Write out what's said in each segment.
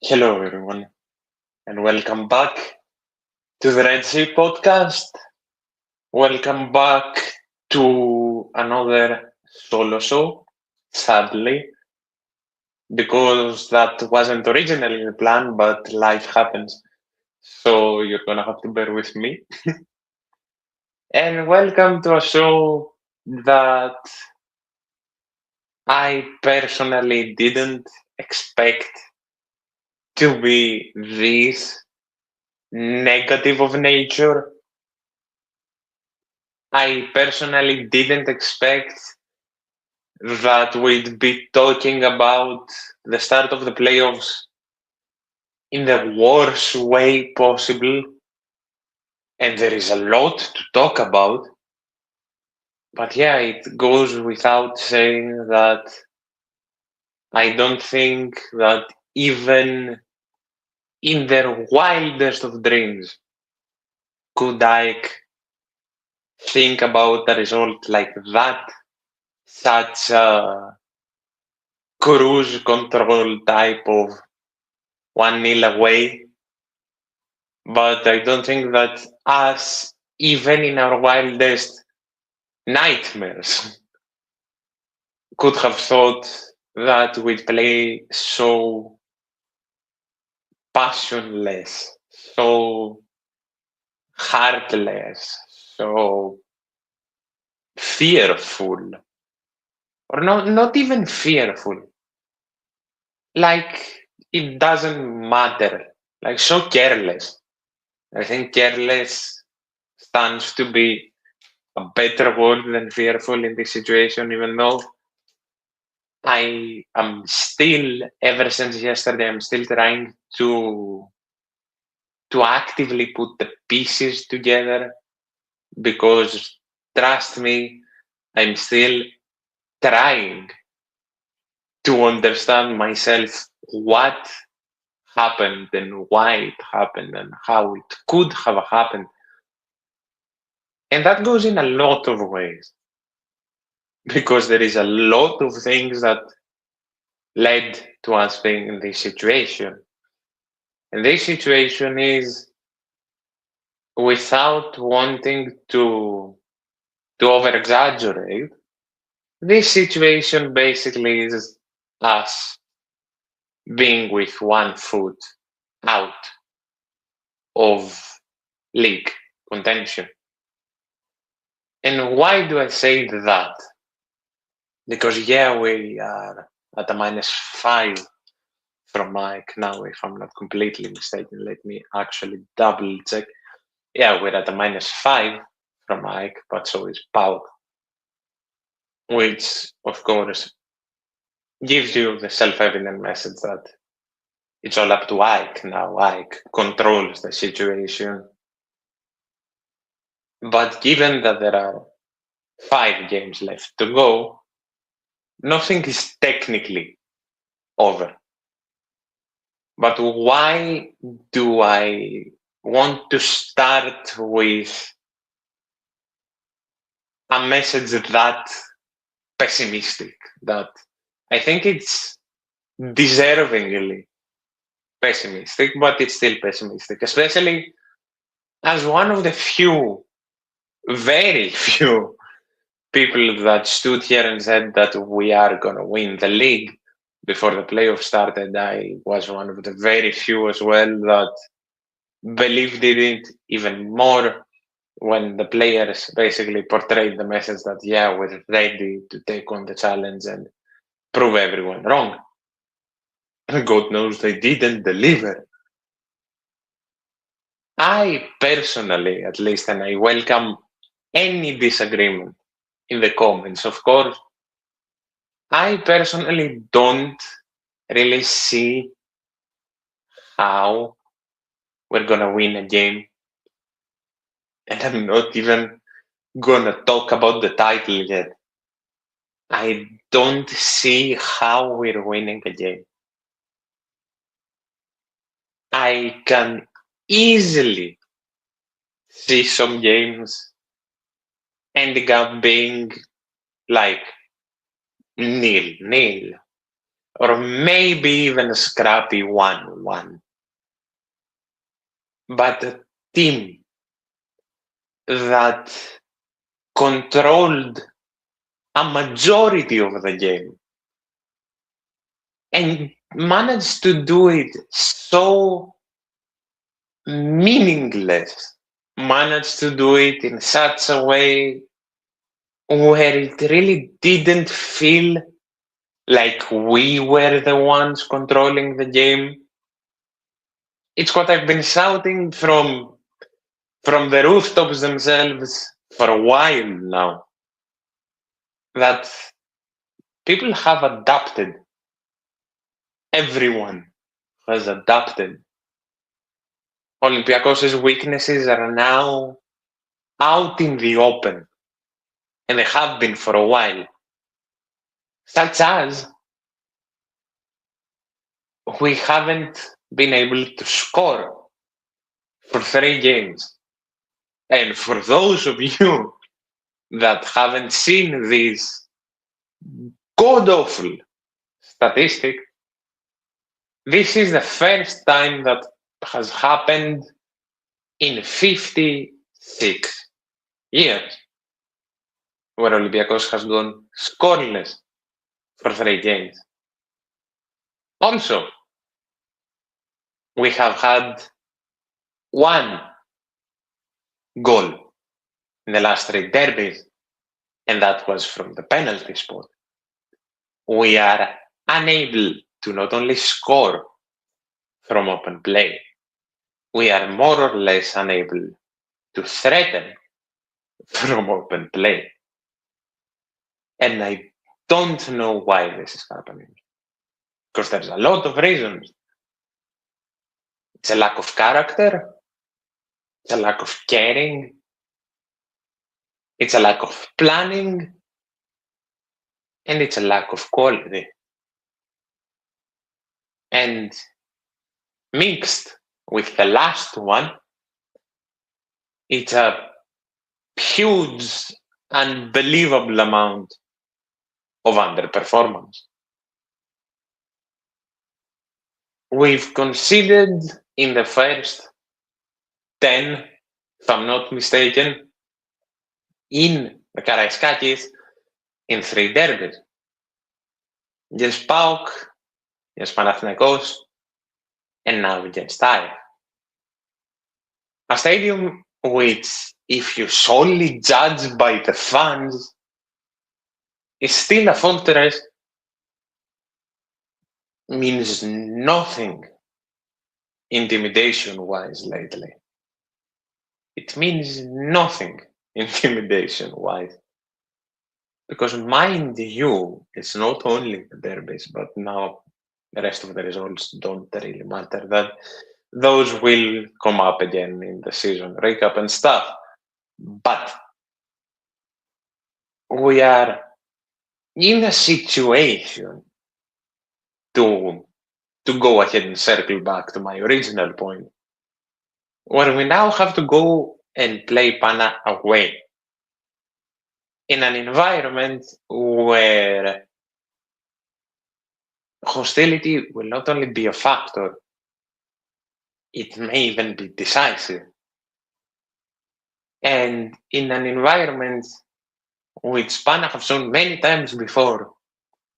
Hello, everyone, and welcome back to the Red Sea podcast. Welcome back to another solo show, sadly, because that wasn't originally the plan, but life happens. So you're gonna have to bear with me. And welcome to a show that I personally didn't expect to be this negative of nature. I personally didn't expect that we'd be talking about the start of the playoffs in the worst way possible. And there is a lot to talk about. But yeah, it goes without saying that I don't think that even in their wildest of dreams could I think about a result like that, such a cruise control type of 1-0 away. But I don't think that us, even in our wildest nightmares, could have thought that we'd play so passionless, so heartless, so fearful, or not even fearful. Like it doesn't matter. Like so careless. I think careless stands to be a better word than fearful in this situation, even though I am still, ever since yesterday, I'm still trying to actively put the pieces together because trust me, I'm still trying to understand myself what happened and why it happened and how it could have happened. And that goes in a lot of ways because there is a lot of things that led to us being in this situation. And this situation is without wanting to over exaggerate, this situation basically is us being with one foot out of league contention. And why do I say that? Because yeah, we are at a -5 from Mike now, if I'm not completely mistaken. Let me actually double check. Yeah, we're at a -5 from Mike, but so is Paul, which of course gives you the self-evident message that it's all up to Ike now. Ike controls the situation. But given that there are 5 games left to go, nothing is technically over. But why do I want to start with a message that pessimistic? That I think it's deservingly pessimistic, but it's still pessimistic, especially as one of the few, very few people that stood here and said that we are going to win the league before the playoffs started. I was one of the very few as well that believed in it even more when the players basically portrayed the message that, yeah, we're ready to take on the challenge and prove everyone wrong. God knows they didn't deliver. I personally, at least, and I welcome any disagreement in the comments, of course, I personally don't really see how we're gonna win a game. And I'm not even gonna talk about the title yet. I don't see how we're winning a game. I can easily see some games ending up being like nil. or maybe even a scrappy 1-1. But a team that controlled a majority of the game and managed to do it so meaningless, managed to do it in such a way where it really didn't feel like we were the ones controlling the game. It's what I've been shouting from the rooftops themselves for a while now, that people have adapted. Everyone has adapted. Olympiacos' weaknesses are now out in the open, and they have been for a while. Such as, we haven't been able to score for 3 games. And for those of you that haven't seen this god-awful statistic, this is the first time that has happened in 56 years, where Olympiacos has gone scoreless for 3 games. Also, we have had 1 goal in the last 3 derbies, and that was from the penalty spot. We are unable to not only score from open play, we are more or less unable to threaten from open play. And I don't know why this is happening, because there's a lot of reasons. It's a lack of character, it's a lack of caring, it's a lack of planning, and it's a lack of quality. And mixed with the last one, it's a huge, unbelievable amount of underperformance. We've conceded in the first 10, if I'm not mistaken, in the Karaiskakis in 3 derbies. Against PAOK, against Panathinaikos, and now against AEK. A stadium which, if you solely judge by the fans, is still a fortress, means nothing intimidation-wise lately. It means nothing intimidation-wise. Because mind you, it's not only the derbies, but now the rest of the results don't really matter. That those will come up again in the season recap and stuff. But we are in a situation to go ahead and circle back to my original point, where we now have to go and play Pana away in an environment where hostility will not only be a factor, it may even be decisive. And in an environment which Pana have shown many times before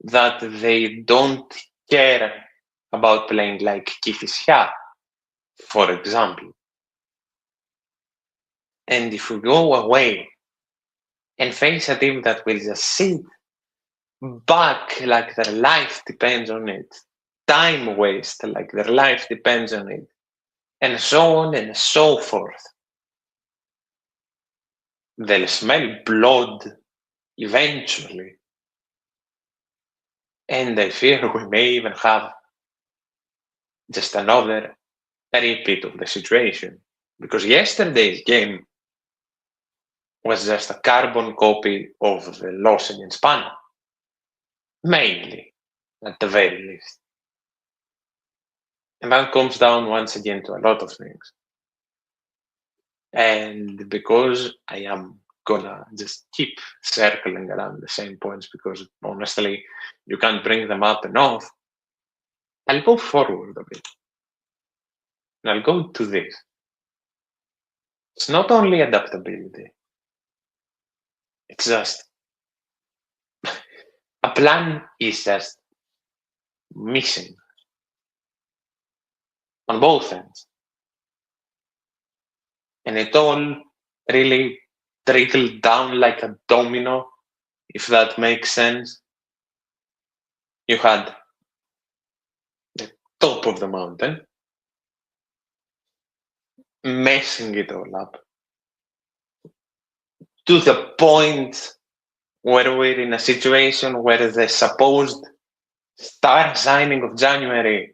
that they don't care about playing like Kifissia, for example. And if we go away and face a team that will just sit back like their life depends on it, time waste like their life depends on it, and so on and so forth, they'll smell blood eventually. And I fear we may even have just another repeat of the situation. Because yesterday's game was just a carbon copy of the loss against Pana. Mainly, at the very least. And that comes down once again to a lot of things. And because I am gonna just keep circling around the same points, because honestly, you can't bring them up enough, I'll go forward a bit. And I'll go to this. It's not only adaptability. It's just a plan is just missing on both ends. And it all really trickled down like a domino, if that makes sense. You had the top of the mountain messing it all up to the point where we're in a situation where the supposed star signing of January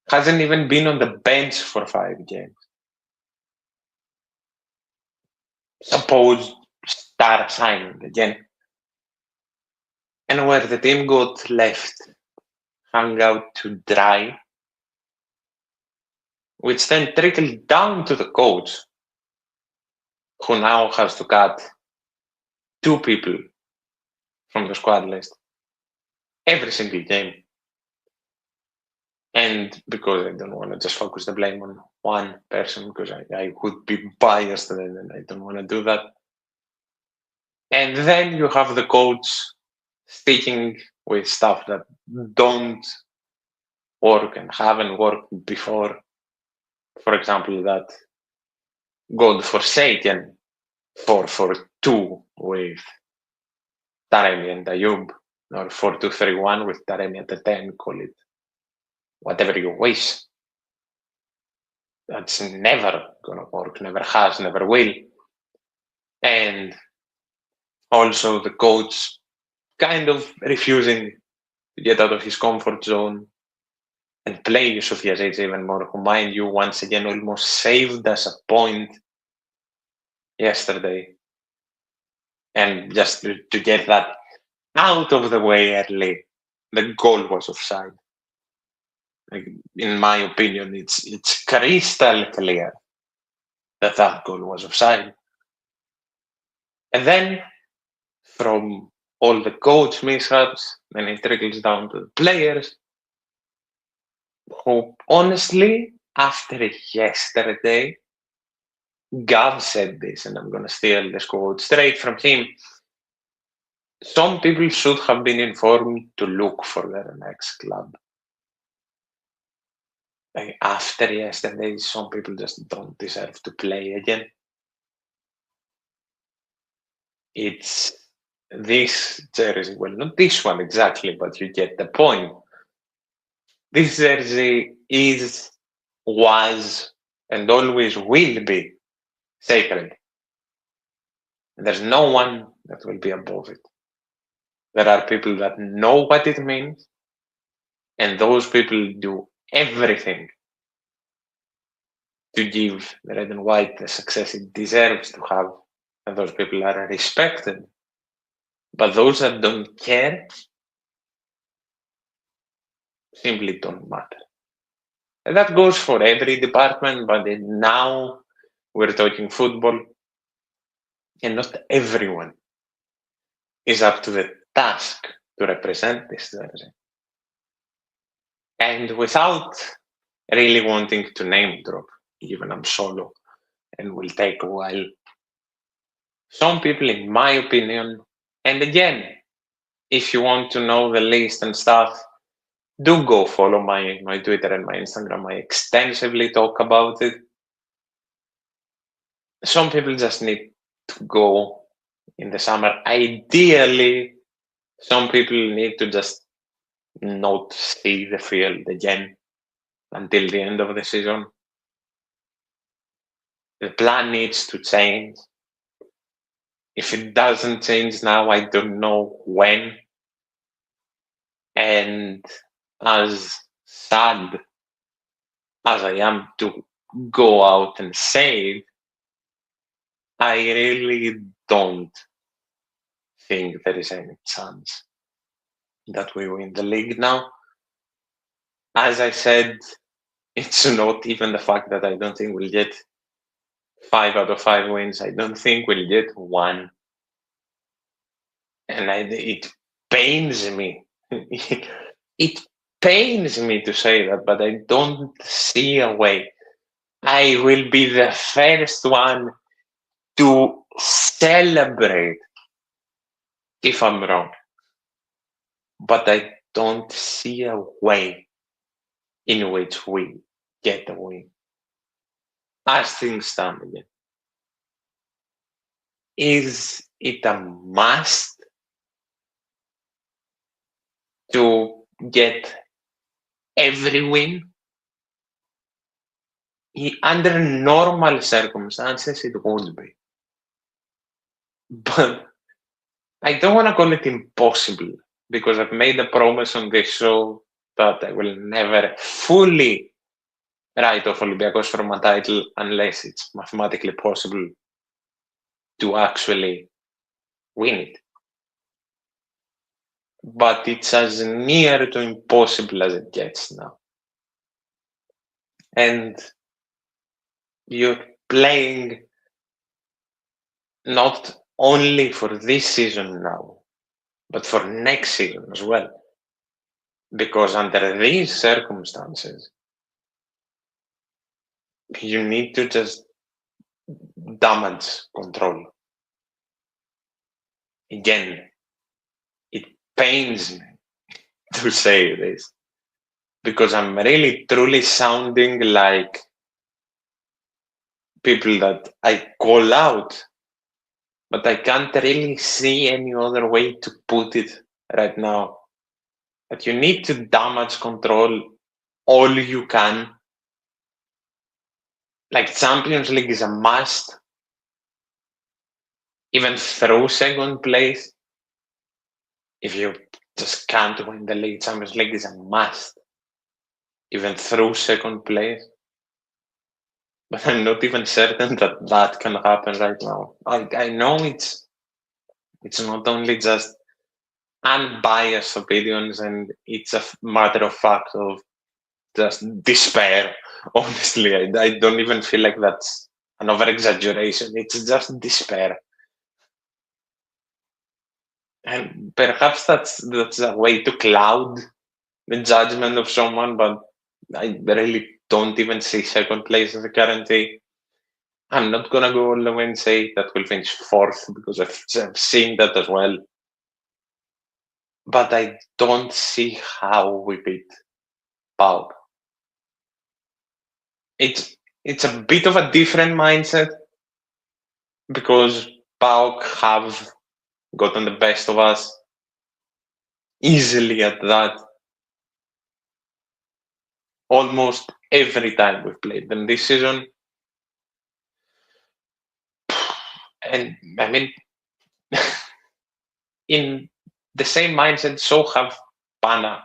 hasn't even been on the bench for 5 games. Supposed star signing again. And where the team got left hung out to dry, which then trickled down to the coach, who now has to cut 2 people from the squad list every single game. And because I don't want to just focus the blame on one person, because I would be biased and I don't want to do that. And then you have the coach sticking with stuff that don't work and haven't worked before. For example, that godforsaken 4-4-2 with Taremi and Ayoub, or 4-2-3-1 with Taremi at the 10, call it whatever you wish. That's never gonna work, never has, never will. And also the coach kind of refusing to get out of his comfort zone and play Sofiazic even more, who, mind you, once again almost saved us a point yesterday. And just to get that out of the way early, the goal was offside. Like, in my opinion, it's crystal clear that that goal was offside. And then, from all the coach mishaps, then it trickles down to the players, who honestly, after yesterday, Gav said this, and I'm going to steal this quote straight from him. Some people should have been informed to look for their next club. Like, after yesterday, some people just don't deserve to play again. It's this jersey, well, not this one exactly, but you get the point. This jersey is, was, and always will be sacred. There's no one that will be above it. There are people that know what it means, and those people do everything to give the red and white the success it deserves to have, and those people are respected. But those that don't care simply don't matter. And that goes for every department, but now we're talking football, and not everyone is up to the task to represent this jersey. And without really wanting to name drop, given I'm solo and will take a while, some people, in my opinion, and again, if you want to know the list and stuff, do go follow my Twitter and my Instagram. I extensively talk about it. Some people just need to go in the summer. Ideally, some people need to just not see the field again until the end of the season. The plan needs to change. If it doesn't change now, I don't know when. And as sad as I am to go out and say it, I really don't think there is any chance that we win the league now. As I said, it's not even the fact that I don't think we'll get 5 out of 5 wins. I don't think we'll get 1. And it pains me. It pains me to say that, but I don't see a way. I will be the first one to celebrate if I'm wrong. But I don't see a way in which we get a win. As things stand again. Is it a must to get every win? Under normal circumstances, it would be. But I don't want to call it impossible, because I've made a promise on this show that I will never fully write off Olympiacos from a title unless it's mathematically possible to actually win it. But it's as near to impossible as it gets now. And you're playing not only for this season now, but for next season as well. Because under these circumstances, you need to just damage control. Again, it pains me to say this, because I'm really truly sounding like people that I call out, but I can't really see any other way to put it right now. That you need to damage control all you can. Like, Champions League is a must. Even through second place, if you just can't win the league, Champions League is a must. Even through second place. But I'm not even certain that that can happen right now. I know it's not only just unbiased opinions, and it's a matter of fact of just despair. Honestly, I don't even feel like that's an over-exaggeration. It's just despair. And perhaps that's a way to cloud the judgment of someone, but I really don't even see second place as a guarantee. I'm not going to go all the way and say that we'll finish fourth, because I've seen that as well. But I don't see how we beat PAOK. It's a bit of a different mindset, because PAOK have gotten the best of us easily at that almost every time we've played them this season. And I mean, in the same mindset, so have Pana.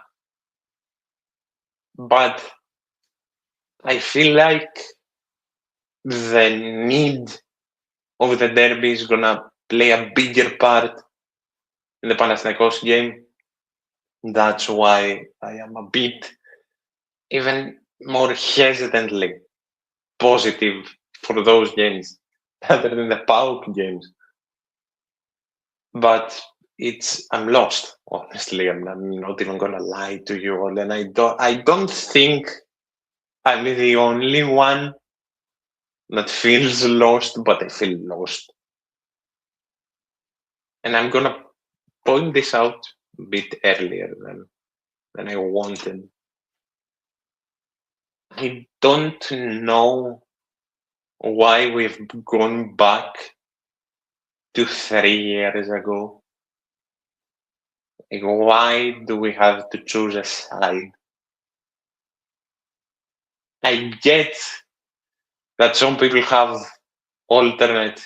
But I feel like the need of the derby is going to play a bigger part in the Panathinaikos game. That's why I am a bit even more hesitantly positive for those games rather than the PAOK games. But I'm lost, honestly. I'm not even gonna lie to you all, and I don't think I'm the only one that feels lost, but I feel lost. And I'm gonna point this out a bit earlier than I wanted. I don't know why we've gone back to 3 years ago. Like, why do we have to choose a side? I get that some people have alternate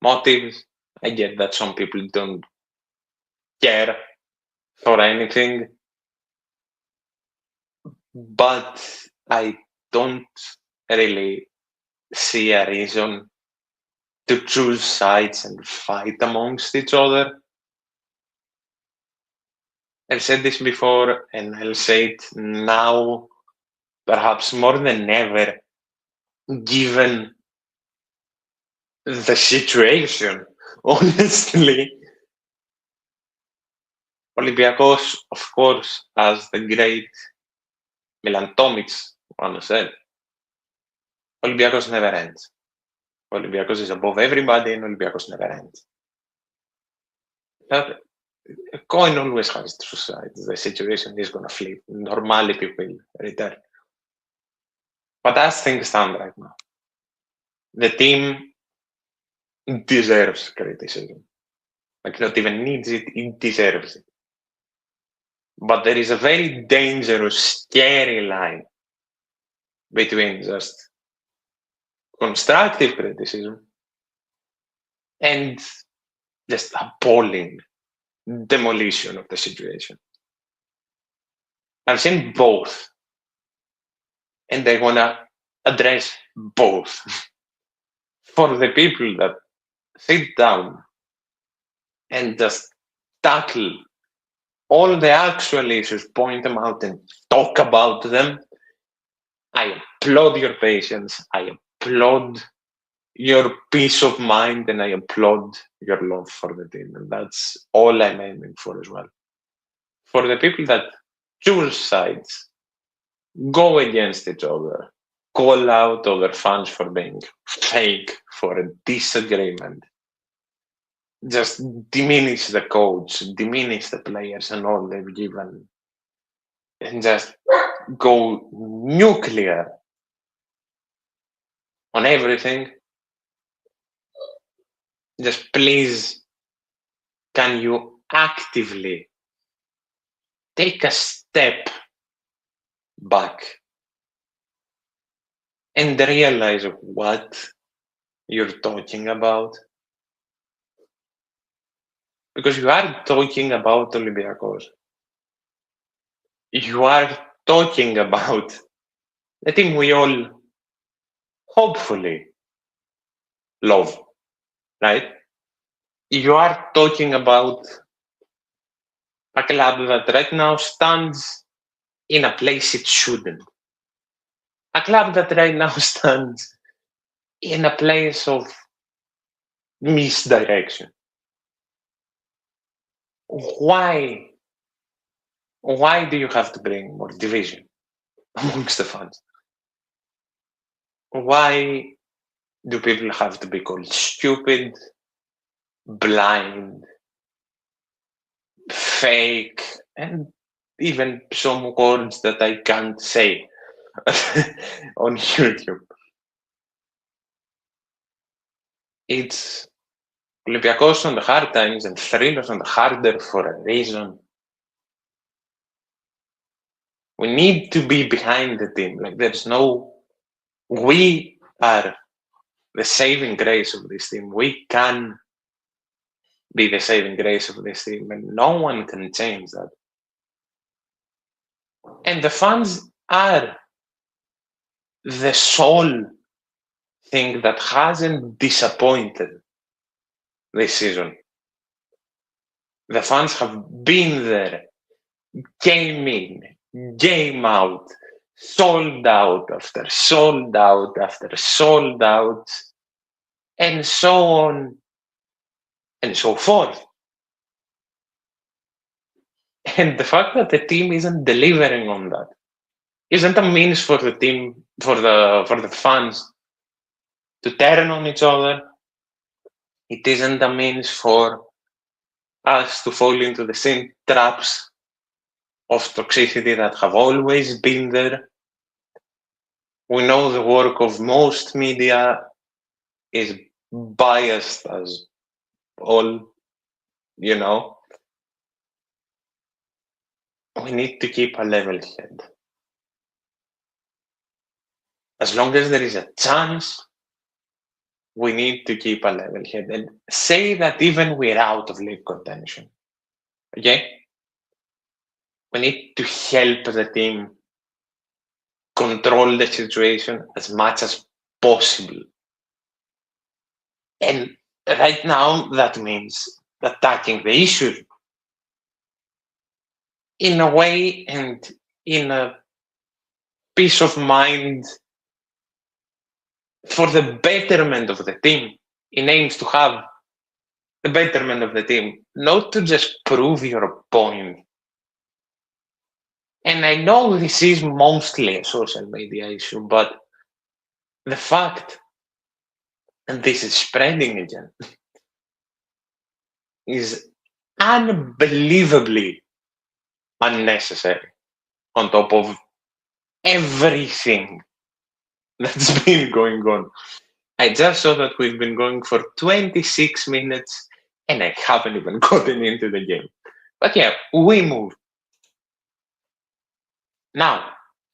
motives. I get that some people don't care for anything. But I don't really see a reason to choose sides and fight amongst each other. I've said this before, and I'll say it now, perhaps more than ever, given the situation. Honestly, Olympiacos, of course, as the great Milan Tomic once said, Olympiacos never ends. Olympiacos is above everybody, and Olympiacos never ends. But a coin always has two sides. The situation is going to flip. Normality will return. But as things stand right now, the team deserves criticism. Like, not even needs it, it deserves it. But there is a very dangerous, scary line between just constructive criticism and just appalling demolition of the situation. I've seen both, and I want to address both. For the people that sit down and just tackle all the actual issues, point them out and talk about them, I applaud your patience, I applaud your peace of mind, and I applaud your love for the team. And that's all I'm aiming for as well. For the people that choose sides, go against each other, call out other fans for being fake, for a disagreement, just diminish the coach, diminish the players and all they've given, and just go nuclear on everything. Just please, can you actively take a step back and realize what you're talking about? Because you are talking about Olympiacos. You are talking about the team we all hopefully love, right? You are talking about a club that right now stands in a place it shouldn't. A club that right now stands in a place of misdirection. Why do you have to bring more division amongst the fans? Why do people have to be called stupid, blind, fake, and even some words that I can't say on YouTube? It's Olympiacos on the hard times and thrillers on the harder for a reason. We need to be behind the team. Like, we are the saving grace of this team. We can be the saving grace of this team, and no one can change that. And the fans are the sole thing that hasn't disappointed this season. The fans have been there, game in, game out, sold out after sold out after sold out, and so on and so forth. And the fact that the team isn't delivering on that isn't a means for the team, for the fans to turn on each other. It isn't a means for us to fall into the same traps of toxicity that have always been there. We know the work of most media is biased as all, you know. We need to keep a level head. As long as there is a chance, we need to keep a level head and say that even we're out of league contention. Okay? We need to help the team control the situation as much as possible. And right now, that means attacking the issue in a way and in a peace of mind for the betterment of the team. It aims to have the betterment of the team, not to just prove your point. And I know this is mostly a social media issue, but the fact that this is spreading again is unbelievably unnecessary on top of everything that's been going on. I just saw that we've been going for 26 minutes and I haven't even gotten into the game. But yeah, we move. Now,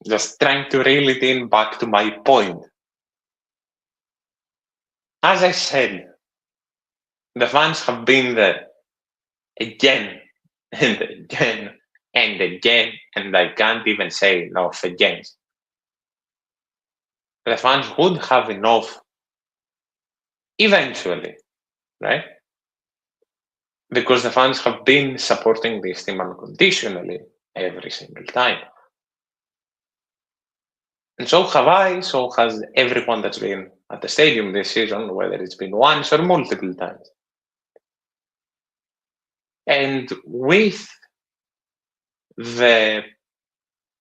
just trying to reel it in back to my point. As I said, the fans have been there again and again and again, and I can't even say enough again. The fans would have enough eventually, right? Because the fans have been supporting this team unconditionally every single time. And so have I, so has everyone that's been at the stadium this season, whether it's been once or multiple times. And with the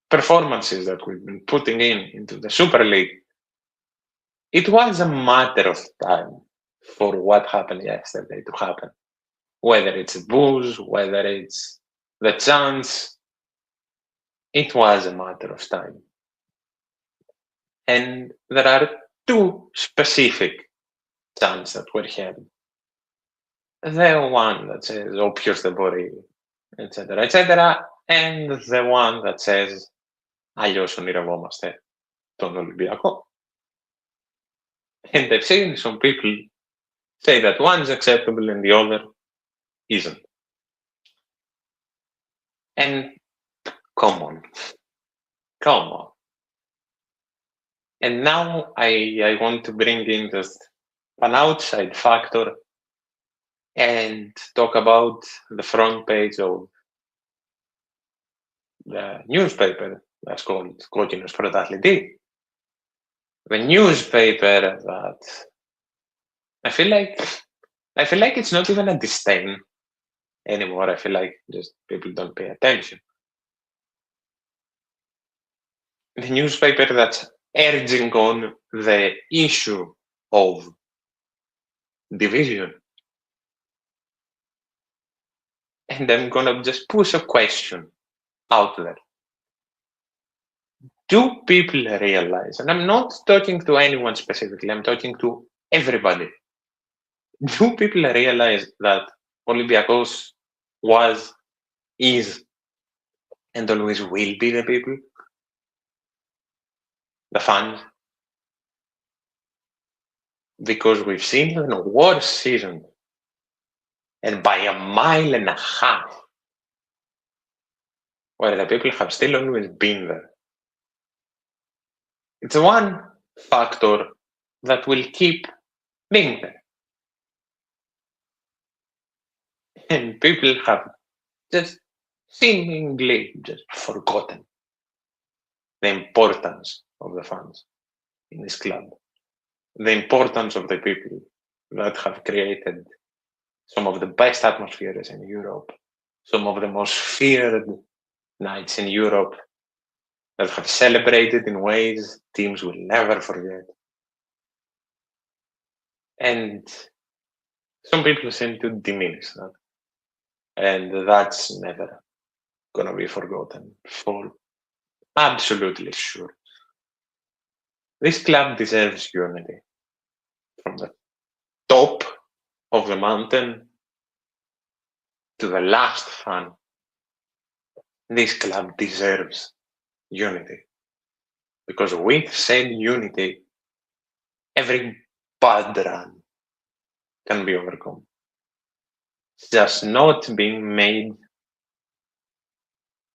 performances that we've been putting into the Super League, it was a matter of time for what happened yesterday to happen. Whether it's booze, whether it's the chance, it was a matter of time. And there are two specific chants that were heard. The one that says, "Oh, pierce the body," etc., and the one that says, "Αλλιώς ονειρευόμαστε τον Ολυμπιακό." And I've seen some people say that one is acceptable and the other isn't. And come on. And now I want to bring in just an outside factor and talk about the front page of the newspaper that's called Κόκκινος Πρωταθλητής. The newspaper that I feel like it's not even a disdain anymore. I feel like just people don't pay attention. The newspaper that's urging on the issue of division. And I'm gonna just push a question out there. Do people realize, and I'm not talking to anyone specifically, I'm talking to everybody. Do people realize that Olympiacos was, is, and always will be the people? The fans? Because we've seen an worse season, and by a mile and a half, where the people have still always been there. It's one factor that will keep being there. And people have just seemingly just forgotten the importance of the fans in this club, the importance of the people that have created some of the best atmospheres in Europe, some of the most feared nights in Europe, that have celebrated in ways teams will never forget. And some people seem to diminish that. And that's never gonna be forgotten, for absolutely sure. This club deserves unity. From the top of the mountain to the last fan, this club deserves unity. Because with said unity, every bad run can be overcome. It's just not being made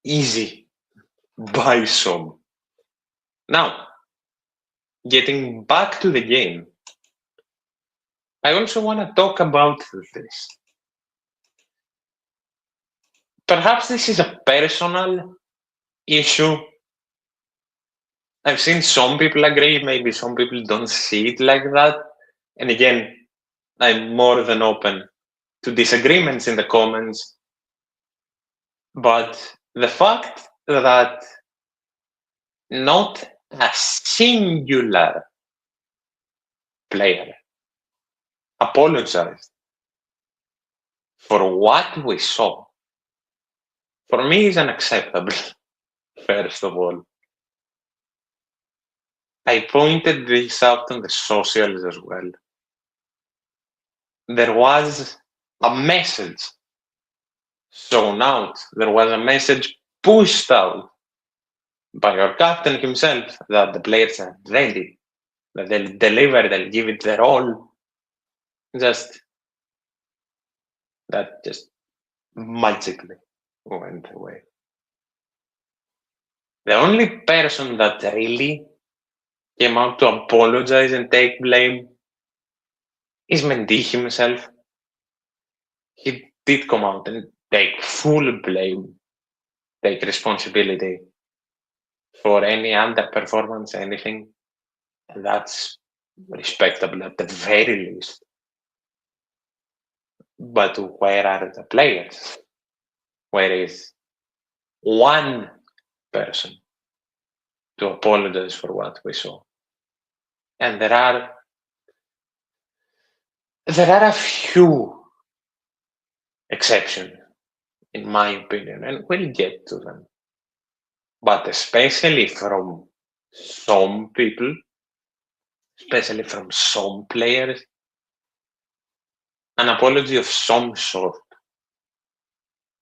easy by some. Now, getting back to the game, I also want to talk about this. Perhaps this is a personal issue. I've seen some people agree, maybe some people don't see it like that. And again, I'm more than open to disagreements in the comments, but the fact that not a singular player apologized for what we saw, for me, is unacceptable, first of all. I pointed this out on the socials as well. There was a message shown out. There was a message pushed out by our captain himself that the players are ready, that they'll deliver, they'll give it their all. That just magically went away. The only person that really came out to apologize and take blame is Mendy himself. He did come out and take full blame, take responsibility for any underperformance, anything. And that's respectable at the very least. But where are the players? Where is one person to apologize for what we saw? And there are a few exceptions, in my opinion, and we'll get to them. But especially from some people, especially from some players, an apology of some sort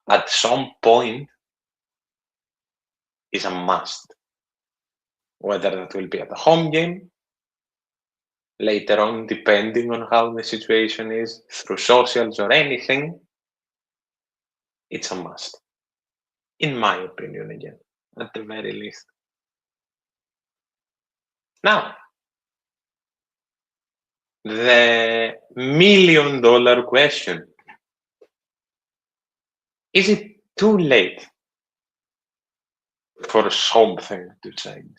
at some point is a must. Whether that will be at the home game, later on, depending on how the situation is, through socials or anything, it's a must. In my opinion, again, at the very least. Now, the million-dollar question. Is it too late for something to change?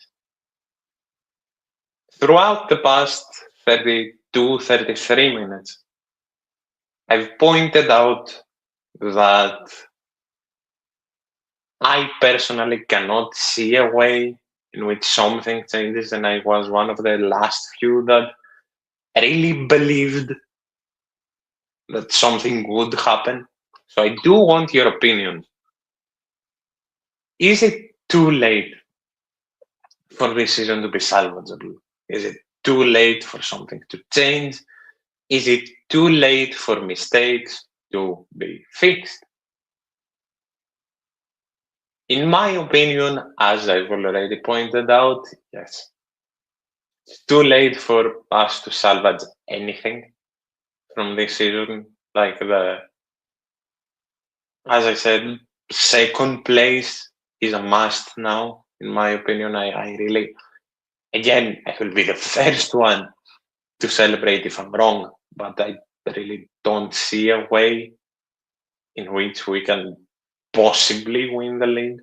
Throughout the past 32, 33 minutes, I've pointed out that I personally cannot see a way in which something changes, and I was one of the last few that really believed that something would happen. So I do want your opinion. Is it too late for this season to be salvageable? Is it too late for something to change? Is it too late for mistakes to be fixed? In my opinion, as I've already pointed out, yes. It's too late for us to salvage anything from this season. Like as I said, second place is a must now, in my opinion. I really, again, I will be the first one to celebrate if I'm wrong, but I really don't see a way in which we can possibly win the league.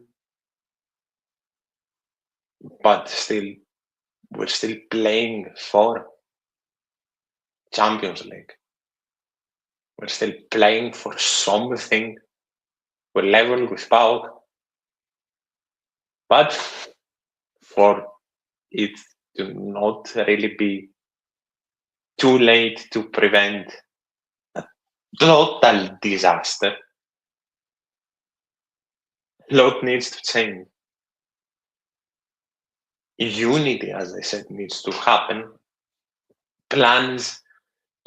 But still, we're still playing for Champions League. We're still playing for something. We're level with PAOK. But for it to not really be too late to prevent a total disaster, a lot needs to change. Unity, as I said, needs to happen. Plans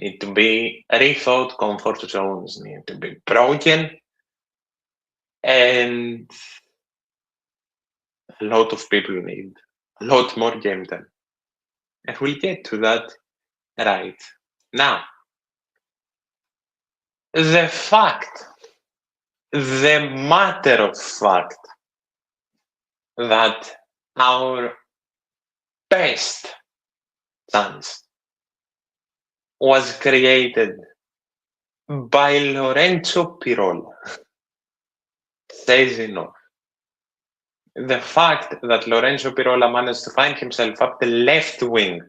need to be rethought. Comfort zones need to be broken. And a lot of people need a lot more game time. And we'll get to that right now. The matter of fact that our best chance was created by Lorenzo Pirola says enough. The fact that Lorenzo Pirola managed to find himself up the left wing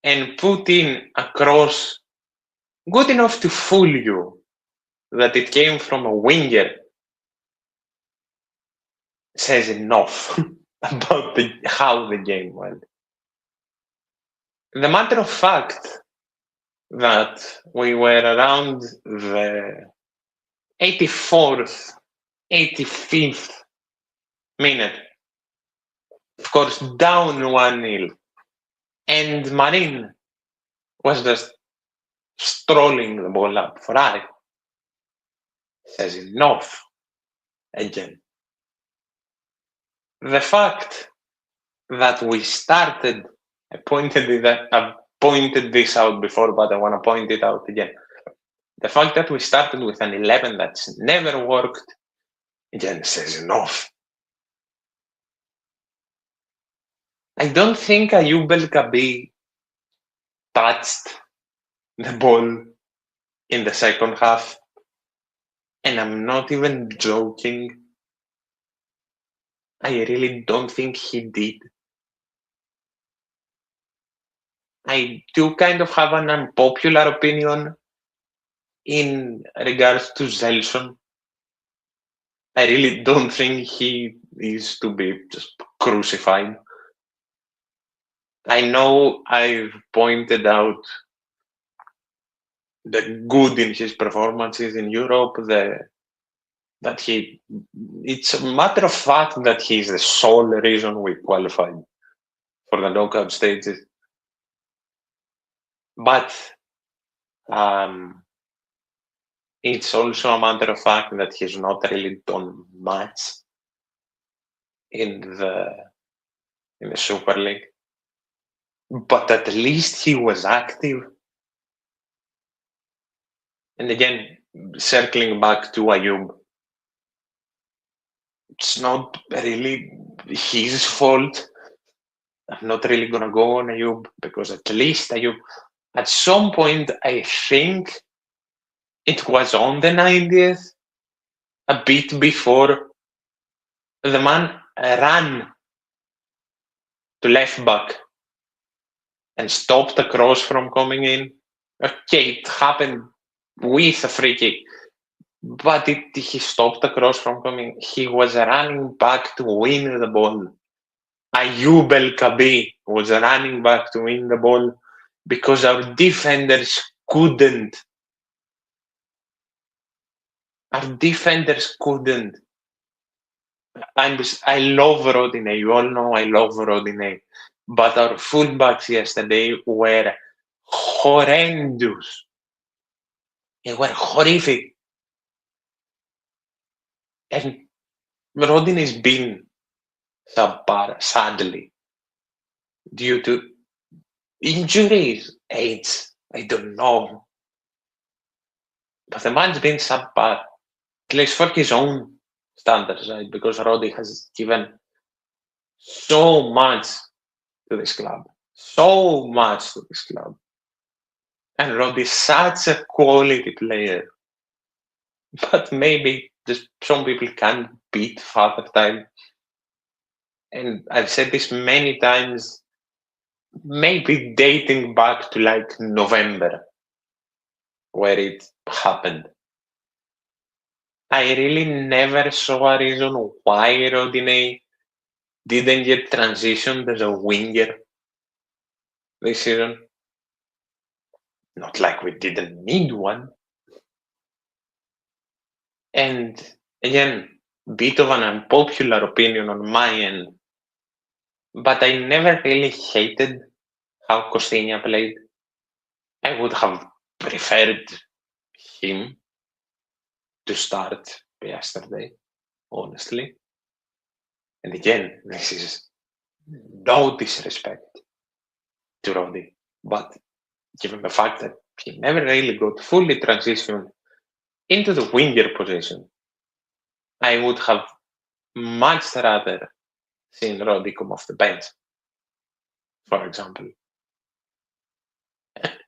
and put in a cross good enough to fool you that it came from a winger says enough about how the game went. The matter of fact that we were around the 84th, 85th minute, of course, down 1-0, and Marin was just strolling the ball up for Ari. Says enough again. The fact that we started, I pointed this out before, but I want to point it out again. The fact that we started with an 11 that's never worked, again, says enough. I don't think Ayoub El-Kabi touched the ball in the second half, and I'm not even joking. I really don't think he did. I do kind of have an unpopular opinion in regards to Zelson. I really don't think he is to be just crucified. I know I've pointed out the good in his performances in Europe, it's a matter of fact that he's the sole reason we qualified for the knockout stages. But it's also a matter of fact that he's not really done much in the Super League. But at least he was active. And again, circling back to Ayoub, it's not really his fault. I'm not really going to go on Ayoub because at least Ayoub, at some point, I think it was on the 90th, a bit before, the man ran to left back and stopped the cross from coming in. Okay, it happened with a free kick, but he stopped the cross from coming. He was running back to win the ball. Ayoub El-Kabi was running back to win the ball because our defenders couldn't. Our defenders couldn't. I love Rodinei. You all know I love Rodinei. But our fullbacks yesterday were horrendous. They were horrific. And Rodinei's been subpar, sadly, due to injuries, age, I don't know. But the man's been subpar, at least for his own standards, right? Because Roddy has given so much to this club. So much to this club. And Roddy is such a quality player. But maybe just some people can't beat Father Time. And I've said this many times, maybe dating back to like November, where it happened. I really never saw a reason why Rodinei didn't get transitioned as a winger this season. Not like we didn't need one. And again, bit of an unpopular opinion on my end, but I never really hated how Costinha played. I would have preferred him to start yesterday, honestly. And again, this is no disrespect to Roddy, but given the fact that he never really got fully transitioned into the winger position, I would have much rather seen Roddy come off the bench, for example.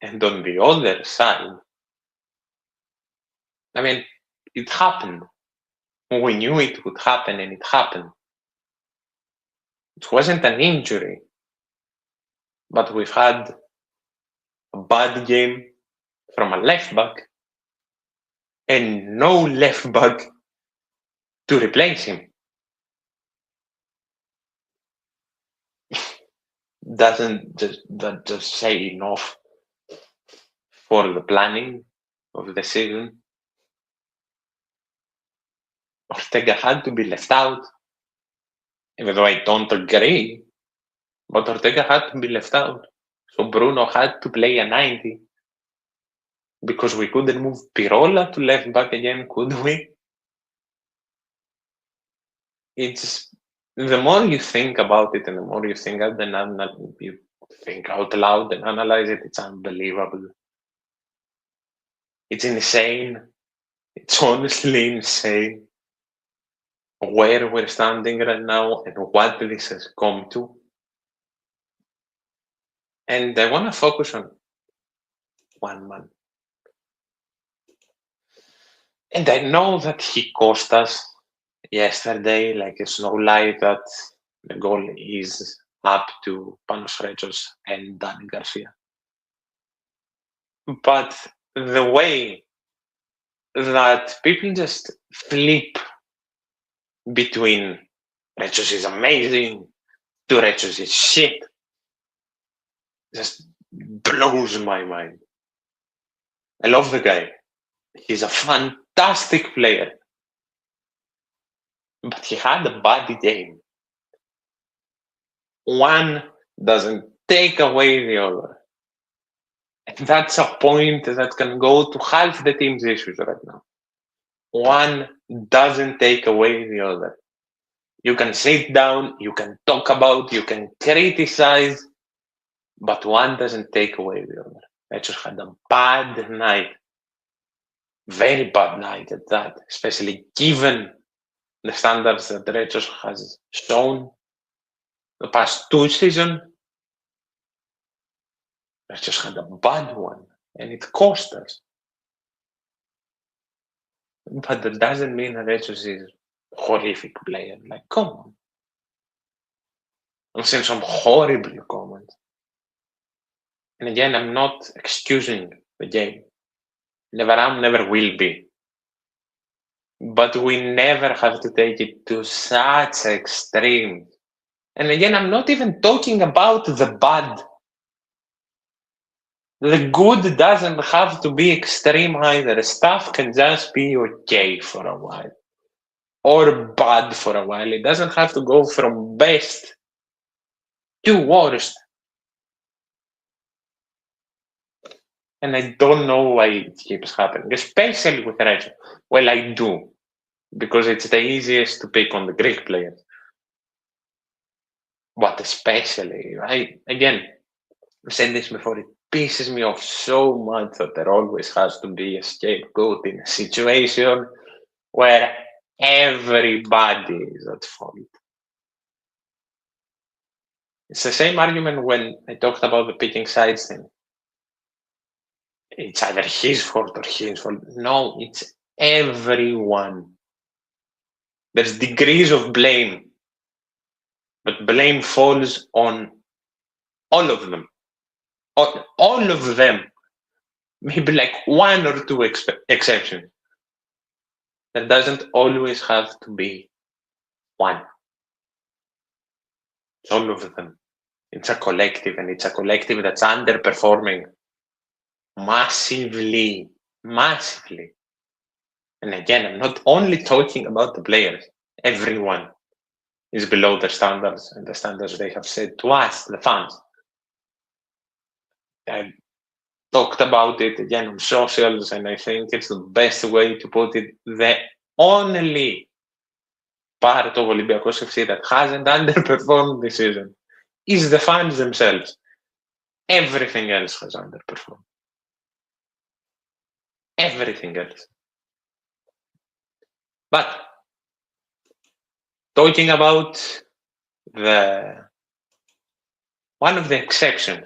And on the other side, I mean, it happened. We knew it would happen, and it happened. It wasn't an injury, but we've had a bad game from a left back and no left back to replace him. Doesn't that just say enough for the planning of the season? Ortega had to be left out, even though I don't agree, but Ortega had to be left out. So Bruno had to play a 90 because we couldn't move Pirola to left back again, could we? It's the more you think about it and the more you think out you think out loud and analyze it, it's unbelievable. It's insane. It's honestly insane where we're standing right now and what this has come to. And I want to focus on one man. And I know that he cost us yesterday, like it's no lie that the goal is up to Panos Rechos and Dani Garcia. But the way that people just flip between Rechos is amazing to Rechos is shit just blows my mind. I love the guy. He's a fantastic player. But he had a bad game. One doesn't take away the other. And that's a point that can go to half the team's issues right now. One doesn't take away the other. You can sit down, you can talk about, you can criticize, but one doesn't take away the other. I just had a bad night. Very bad night at that, especially given the standards that Rechos has shown the past 2 seasons. Rechos had a bad one, and it cost us. But that doesn't mean that Rechos is a horrific player. Like, come on. I'm seeing some horrible comments. And again, I'm not excusing the game. Never am, never will be. But we never have to take it to such extreme. And again, I'm not even talking about the bad. The good doesn't have to be extreme either. Stuff can just be okay for a while. Or bad for a while. It doesn't have to go from best to worst. And I don't know why it keeps happening, especially with Rechos. Well, I do, because it's the easiest to pick on the Greek players. But especially, I've said this before, it pisses me off so much that there always has to be a scapegoat in a situation where everybody is at fault. It's the same argument when I talked about the picking sides thing. It's either his fault or his fault. No, it's everyone. There's degrees of blame, but blame falls on all of them. All of them. Maybe like 1 or 2 exceptions. There doesn't always have to be one. It's all of them. It's a collective, and it's a collective that's underperforming massively. And again, I'm not only talking about the players. Everyone is below their standards and the standards they have set to us, the fans. I talked about it again on socials, and I think it's the best way to put it. The only part of Olympiacos FC that hasn't underperformed this season is the fans themselves. Everything else has underperformed. Everything else. But talking about one of the exceptions,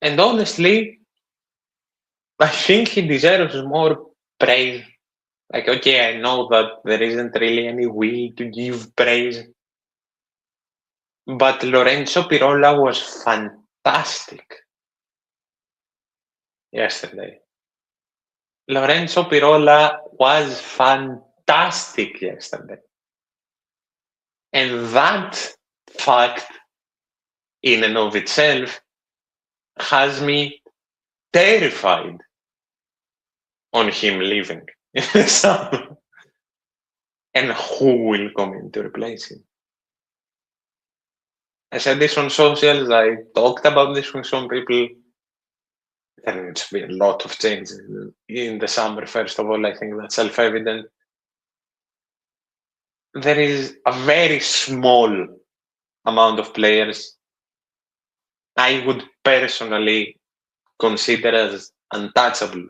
and honestly, I think he deserves more praise. Like, okay, I know that there isn't really any will to give praise, but Lorenzo Pirola was fantastic. yesterday. Lorenzo Pirola was fantastic yesterday. And that fact, in and of itself, has me terrified on him leaving in the summer. And who will come in to replace him? I said this on socials, I talked about this with some people. There needs to be a lot of changes in the summer, first of all. I think that's self-evident. There is a very small amount of players I would personally consider as untouchable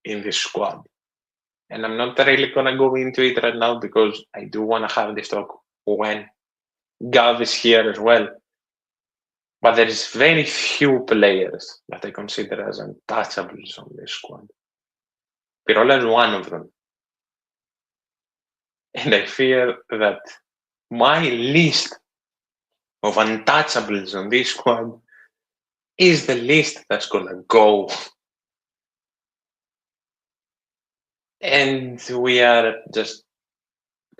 in this squad. And I'm not really going to go into it right now because I do want to have this talk when Gav is here as well. But there is very few players that I consider as untouchables on this squad. Pirola is one of them. And I fear that my list of untouchables on this squad is the list that's going to go. And we are just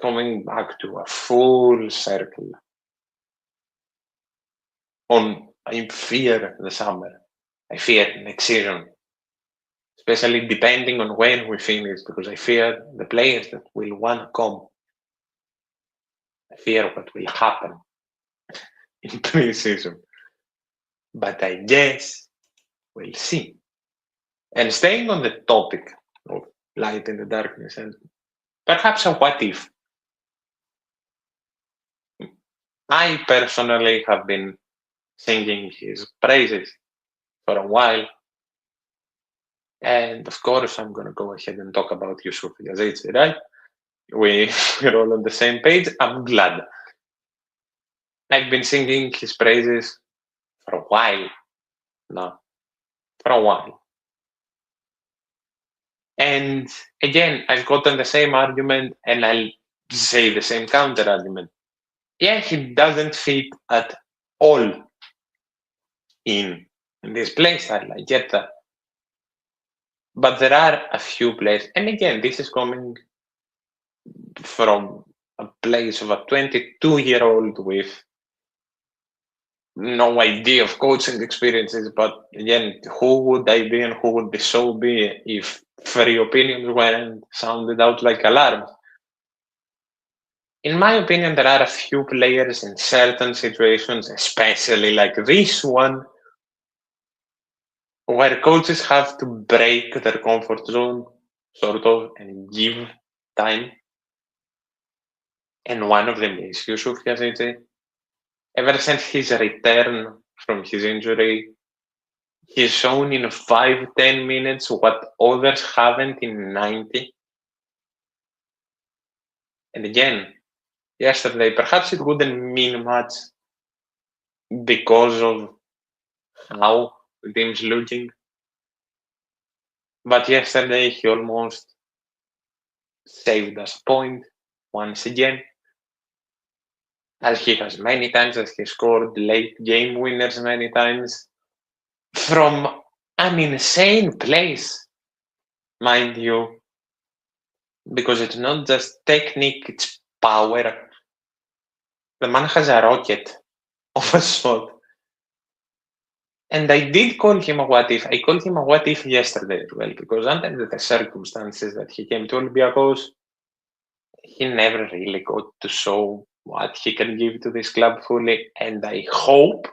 coming back to a full circle. I fear the summer. I fear next season. Especially depending on when we finish, because I fear the players that will want to come. I fear what will happen in pre-season. But I guess we'll see. And staying on the topic of light in the darkness, and perhaps a what if. I personally have been singing his praises for a while. And of course, I'm going to go ahead and talk about Yusuf Yazidze, right? We're all on the same page. I'm glad. I've been singing his praises for a while now. For a while. And again, I've gotten the same argument, and I'll say the same counter argument. Yeah, he doesn't fit at all in this playstyle. I get that. But there are a few players, and again, this is coming from a place of a 22-year-old with no idea of coaching experiences. But again, who would I be and who would the show be if three opinions weren't sounded out like alarms? In my opinion, there are a few players in certain situations, especially like this one, where coaches have to break their comfort zone, sort of, and give time. And one of them is Yusuf Yazidze. Ever since his return from his injury, he's shown in 5-10 minutes what others haven't in 90. And again, yesterday, perhaps it wouldn't mean much because of how the team's looking. But yesterday, he almost saved us a point once again. As he has many times, as he scored late game winners many times from an insane place, mind you, because it's not just technique, it's power. The man has a rocket of a shot. And I did call him a what if. I called him a what if yesterday as well, because under the circumstances that he came to Olympiacos, he never really got to show what he can give to this club fully. And I hope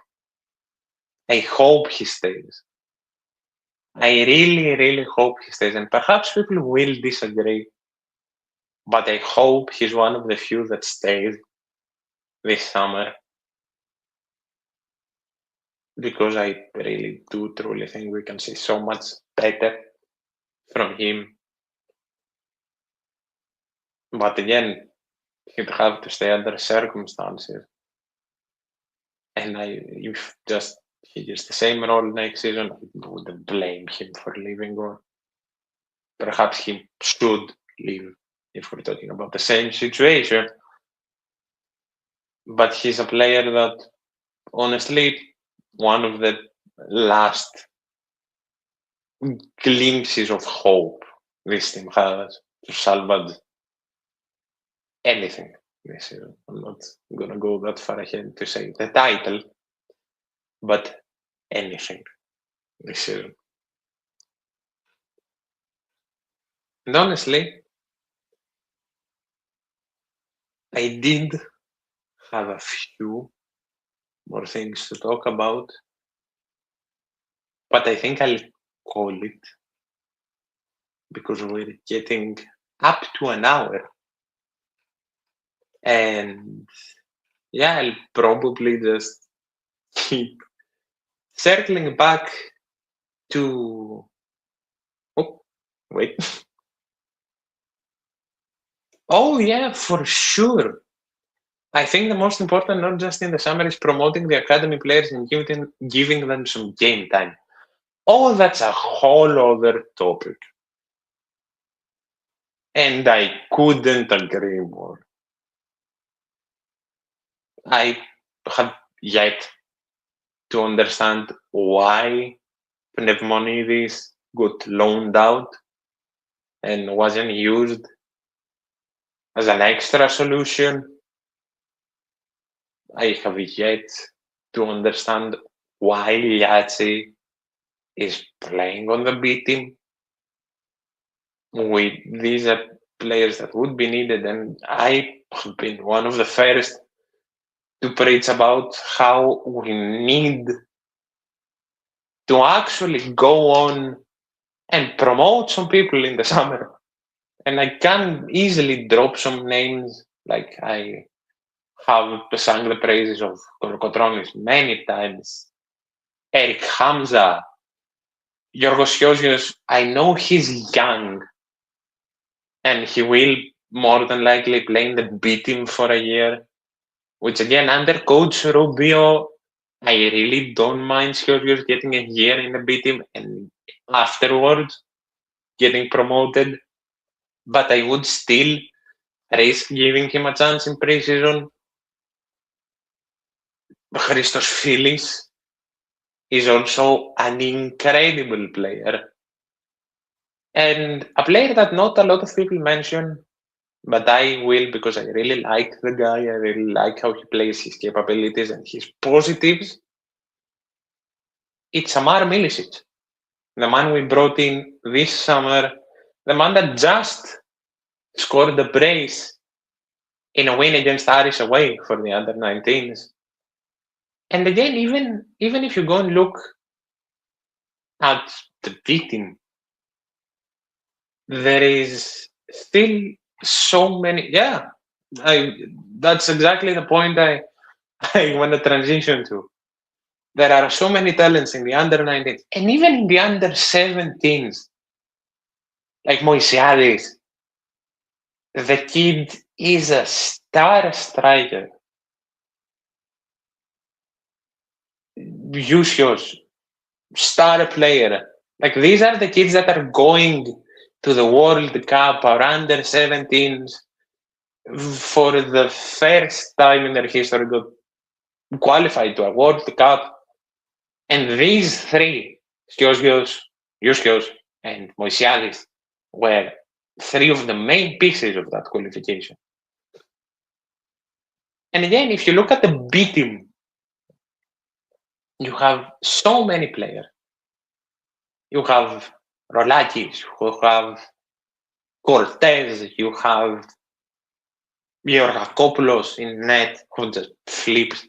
he stays. I really, really hope he stays. And perhaps people will disagree, but I hope he's one of the few that stays this summer. Because I really do truly think we can see so much better from him. But again, he'd have to stay under circumstances. And if just he gets the same role next season, I wouldn't blame him for leaving, or perhaps he should leave if we're talking about the same situation. But he's a player that, honestly, one of the last glimpses of hope this team has to salvage anything this season. I'm not gonna go that far ahead to say the title, but anything this season. And honestly, I did have a few more things to talk about, but I think I'll call it because we're getting up to an hour. And yeah, I'll probably just keep circling back to. Oh, wait. Oh, yeah, for sure. I think the most important, not just in the summer, is promoting the academy players and giving them some game time. Oh, that's a whole other topic. And I couldn't agree more. I have yet to understand why Pneumonides got loaned out and wasn't used as an extra solution. I have yet to understand why Liazzi is playing on the B team. These are players that would be needed, and I have been one of the first to preach about how we need to actually go on and promote some people in the summer. And I can easily drop some names, like I have sung the praises of Kolokotronis many times. Eric Hamza, Yorgos Siosios, I know he's young and he will more than likely play in the B team for a year, which again, under Coach Rubio, I really don't mind Siosios getting a year in the B team and afterwards getting promoted. But I would still risk giving him a chance in preseason. Christos Philis is also an incredible player. And a player that not a lot of people mention, but I will because I really like the guy. I really like how he plays, his capabilities and his positives. It's Amar Milicic, the man we brought in this summer, the man that just scored the brace in a win against Aris away for the under-19s. And again, even if you go and look at the B team, there is still so many. Yeah, that's exactly the point I want to transition to. There are so many talents in the under-19s and even in the under-17s, like Moisiadis. The kid is a star striker. Lucius, star player. Like these are the kids that are going to the World Cup or under-17s for the first time in their history to qualify to a World Cup. And these three, Skiosios, Yuskios, and Moisiadis, were three of the main pieces of that qualification. And again, if you look at the B team, you have so many players. You have Rolakis, you have Cortez, you have Georgakopoulos in net, who just flips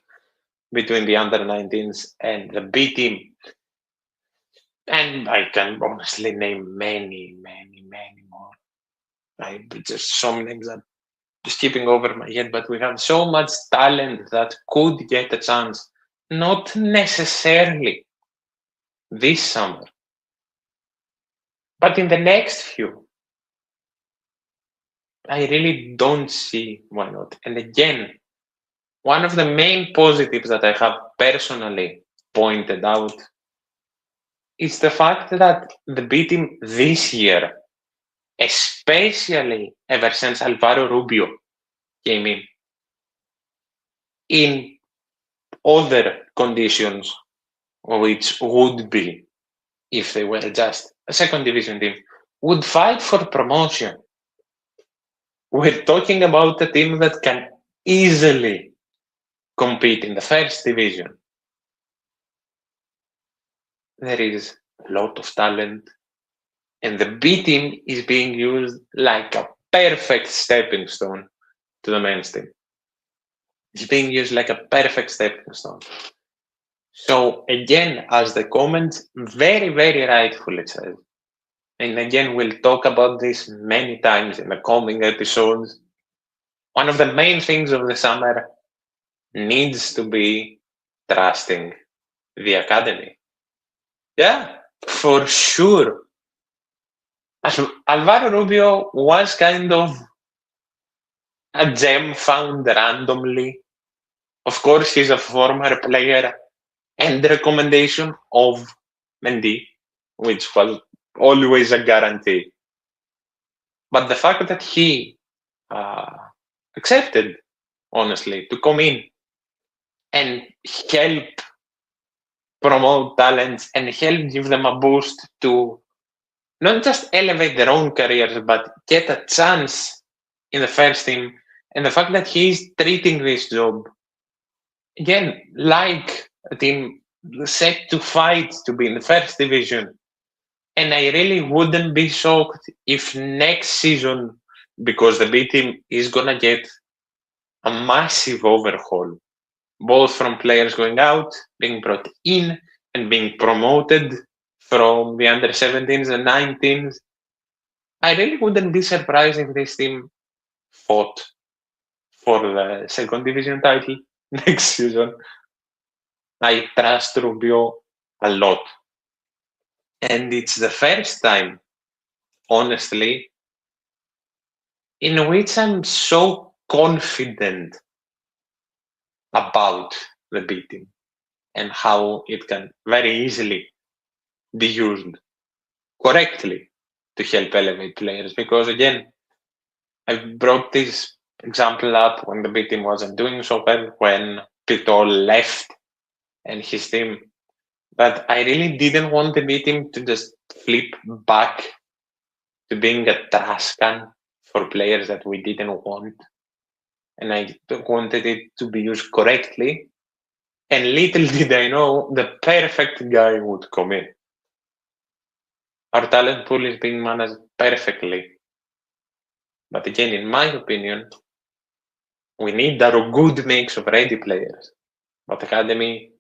between the under-19s and the B team. And I can honestly name many more. There's some names that skipping over my head, but we have so much talent that could get a chance, not necessarily this summer, but in the next few. I really don't see why not. And again, one of the main positives that I have personally pointed out is the fact that the B team this year, especially ever since Alvaro Rubio came in other conditions, which would be if they were just a second division team, would fight for promotion. We're talking about a team that can easily compete in the first division. There is a lot of talent, and the B team is being used like a perfect stepping stone to the men's team. It's being used like a perfect stepping stone. So again, as the comments very, very rightfully says, and again, we'll talk about this many times in the coming episodes, one of the main things of the summer needs to be trusting the academy. Yeah, for sure. Alvaro Rubio was kind of a gem found randomly. Of course, he's a former player and the recommendation of Mendy, which was always a guarantee. But the fact that he accepted, honestly, to come in and help promote talents and help give them a boost to not just elevate their own careers, but get a chance in the first team. And the fact that he's treating this job, again, like a team set to fight to be in the first division. And I really wouldn't be shocked if next season, because the B team is going to get a massive overhaul, both from players going out, being brought in, and being promoted from the under 17s and 19s. I really wouldn't be surprised if this team fought for the second division title next season. I trust Rubio a lot. And it's the first time, honestly, in which I'm so confident about the B team and how it can very easily be used correctly to help elevate players. Because again, I brought this example up when the B team wasn't doing so well, when Pitol left and his team, but I really didn't want the B team to just flip back to being a trash can for players that we didn't want. And I wanted it to be used correctly. And little did I know, the perfect guy would come in. Our talent pool is being managed perfectly. But again, in my opinion, we need a good mix of ready players. But academy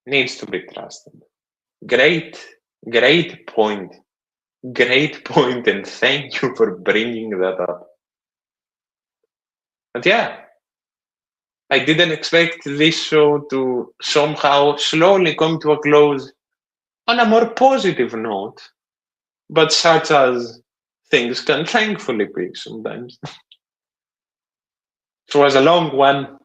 needs to be trusted. Great point. Great point, and thank you for bringing that up. But yeah, I didn't expect this show to somehow slowly come to a close on a more positive note, but such as things can thankfully be sometimes. It was a long one.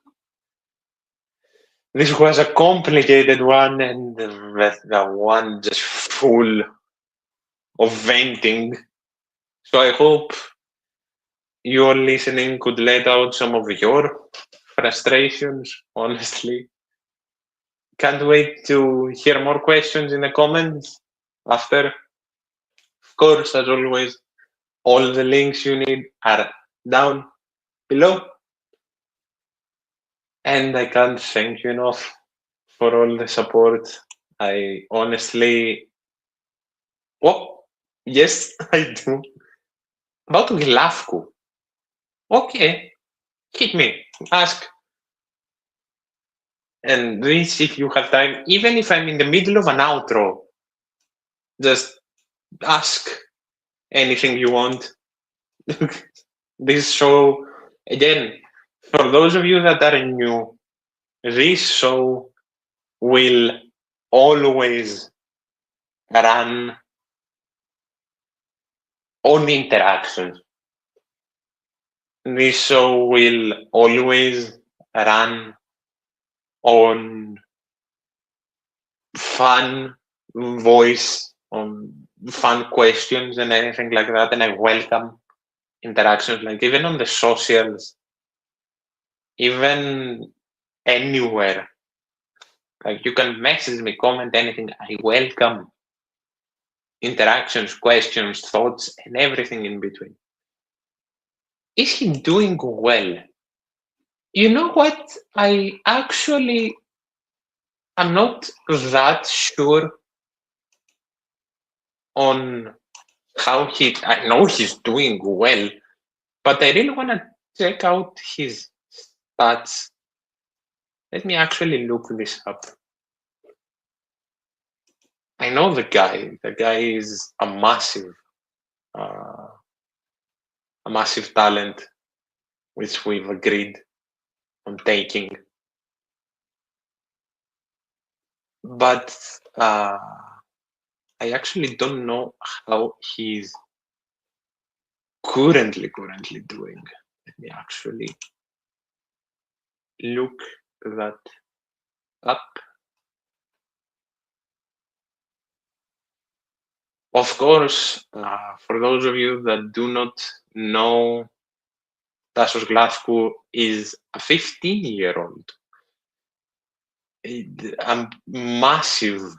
This was a complicated one, and the one just full of venting. So I hope you all listening could let out some of your frustrations, honestly. Can't wait to hear more questions in the comments after. Of course, as always, all the links you need are down below. And I can't thank you enough for all the support. I honestly... Oh, yes, I do. About Glavku. Okay, hit me. Ask. And this, if you have time, even if I'm in the middle of an outro, just ask anything you want. This show, again, for those of you that are new, this show will always run on interactions. This show will always run on fun voice, on fun questions and anything like that. And I welcome interactions, like even on the socials, even anywhere. Like you can message me, comment anything. I welcome interactions, questions, thoughts, and everything in between. Is he doing well? You know what? I actually am not that sure on how I know he's doing well, but I really want to check out his stats. Let me actually look this up. I know the guy. The guy is a massive talent, which we've agreed on taking. But I actually don't know how he's currently doing. Let me actually look that up. Of course, for those of you that do not know, Tassos Glascu is a 15-year-old, a massive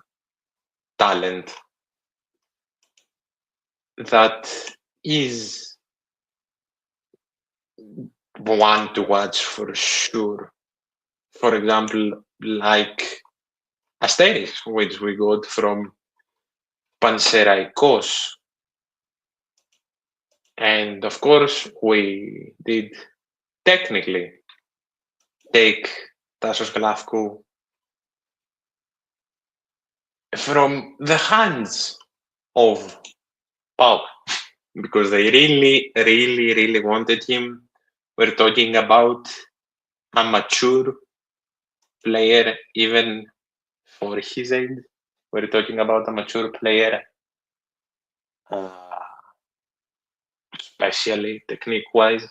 talent that is one to watch for sure. For example, like Asteris, which we got from Panserraikos. And of course, we did technically take Tassos Glascu from the hands of PAOK because they really wanted him. We're talking about a mature player, even for his age. We're talking about a mature player, especially technique-wise.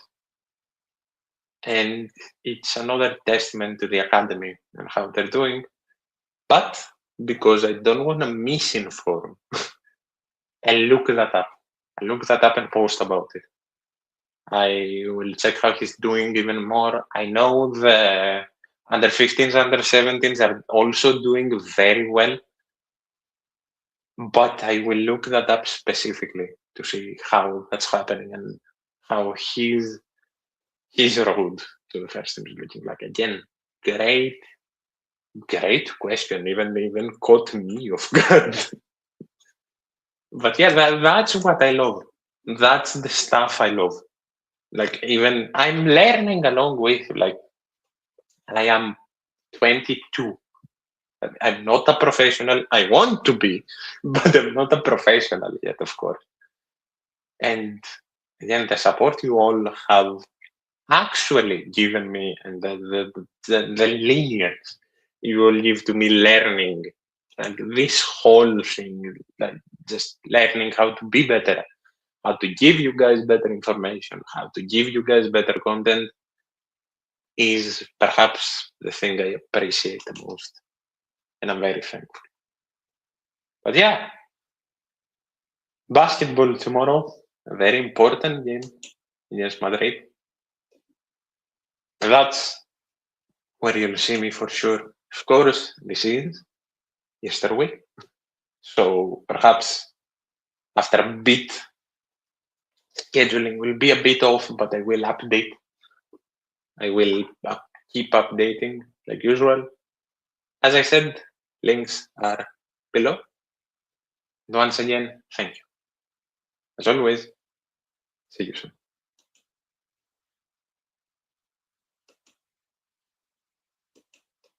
And it's another testament to the academy and how they're doing. But because I don't want to misinform, I look that up. And post about it. I will check how he's doing even more. I know the under 15s, under 17s are also doing very well. But I will look that up specifically to see how that's happening and how his road to the first team is looking like. Again, great question. Even caught me off guard. But yeah, that's what I love. That's the stuff I love. Like, even I'm learning along with, like, I am 22. I'm not a professional. I want to be, but I'm not a professional yet, of course. And again, the support you all have actually given me, and the lineage you will give to me learning, like this whole thing, like just learning how to be better, how to give you guys better information, how to give you guys better content, is perhaps the thing I appreciate the most. And I'm very thankful. But yeah, basketball tomorrow, a very important game against Madrid. That's where you'll see me for sure. Of course, this is yesterday. So perhaps after a bit, scheduling will be a bit off, but I will update. I will keep updating like usual. As I said, links are below. And once again, thank you. As always, see you soon.